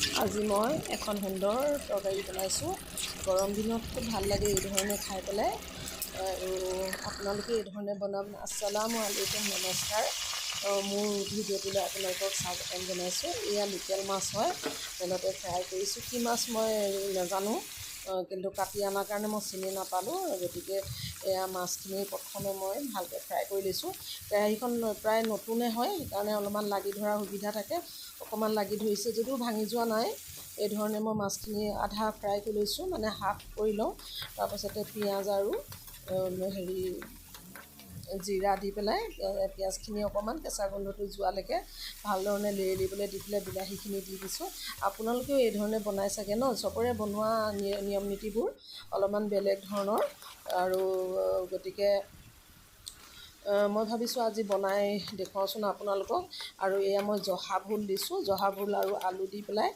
আজি মই এখন সুন্দৰ তৰকাৰী বনাইছোঁ। গৰম দিনত খুব ভাল লাগে এই ধৰণে খাই পেলাই, আৰু আপোনালোকে এই ধৰণে বনাব। আসসালামু আলাইকুম, নমস্কাৰ। মোৰ ভিডিঅ'টোলৈ আপোনালোকক স্বাগতম জনাইছোঁ। এয়া লোকেল মাছ হয়, তেলতে ফ্ৰাই কৰিছোঁ। কি মাছ মই নাজানো, কিন্তু কাটি অনাৰ কাৰণে মই চিনি নাপালোঁ। গতিকে এয়া মাছখিনি প্ৰথমে মই ভালকৈ ফ্ৰাই কৰি লৈছোঁ। কেৰাহীখন প্ৰায় নতুনে হয়, সেইকাৰণে অলপমান লাগি ধৰাৰ সুবিধা থাকে। অকণমান লাগি ধৰিছে যদিও ভাঙি যোৱা নাই। এই ধৰণে মই মাছখিনি আধা ফ্ৰাই কৰি লৈছোঁ, মানে হাফ কৰি লওঁ। তাৰপাছতে পিঁয়াজ আৰু জিৰা দি পেলাই পিঁয়াজখিনি অকণমান কেঁচা গোন্ধটো যোৱালৈকে ভালধৰণে লেৰেলিবলৈ দি পেলাই বিলাহীখিনি দি দিছোঁ। আপোনালোকেও এই ধৰণে বনাই চাগে ন? চবৰে বনোৱা নিয়ম নীতিবোৰ অলপমান বেলেগ ধৰণৰ, আৰু গতিকে মই ভাবিছোঁ আজি বনাই দেখুৱাওঁচোন আপোনালোকক। আৰু এয়া মই জহা ভোল দিছোঁ, জহা ভোল আৰু আলু দি পেলাই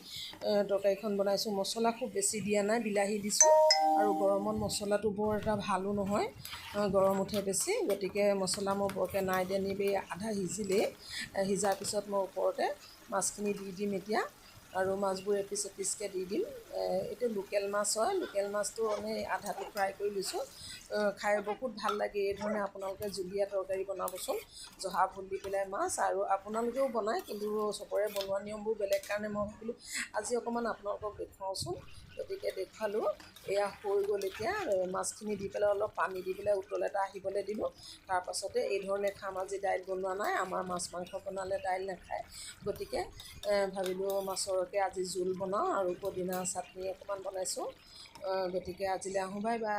তৰকাৰীখন বনাইছোঁ। মছলা খুব বেছি দিয়া নাই, বিলাহী দিছোঁ। আৰু গৰমত মছলাটো বৰ এটা ভালো নহয়, গৰম উঠে বেছি। গতিকে মছলা মই বৰকৈ নাই দিয়া। নিবেই আধা সিজিলেই, সিজাৰ পিছত মই ওপৰতে মাছখিনি দি দিম এতিয়া, আৰু মাছবোৰ এপিচ এপিচকৈ দি দিম। এইটো লোকেল মাছ হয়, লোকেল মাছটো আমি আধাটো ফ্ৰাই কৰি লৈছোঁ। খাই বহুত ভাল লাগে এই ধৰণে। আপোনালোকে জুলীয়া তৰকাৰী বনাবচোন, জহা ভোল দি পেলাই মাছ। আৰু আপোনালোকেও বনায়, কিন্তু চবৰে বনোৱা নিয়মবোৰ বেলেগ কাৰণে মই ভাবিলোঁ আজি অকণমান আপোনালোকক দেখুৱাওঁচোন। গতিকে দেখুৱালোঁ। এয়া হৈ গ'ল। এতিয়া মাছখিনি দি পেলাই অলপ পানী দি পেলাই উতল এটা আহিবলৈ দিলোঁ। তাৰপাছতে এই ধৰণে খাম। আজি দাইল বনোৱা নাই, আমাৰ মাছ মাংস বনালে দাইল নাখায়। গতিকে ভাবিলোঁ মাছৰকে আজি জোল বনাওঁ, আৰু পদিনা চাটনি অকণমান বনাইছোঁ। গতিকে আজিলৈ আহোঁ, বাই বাই।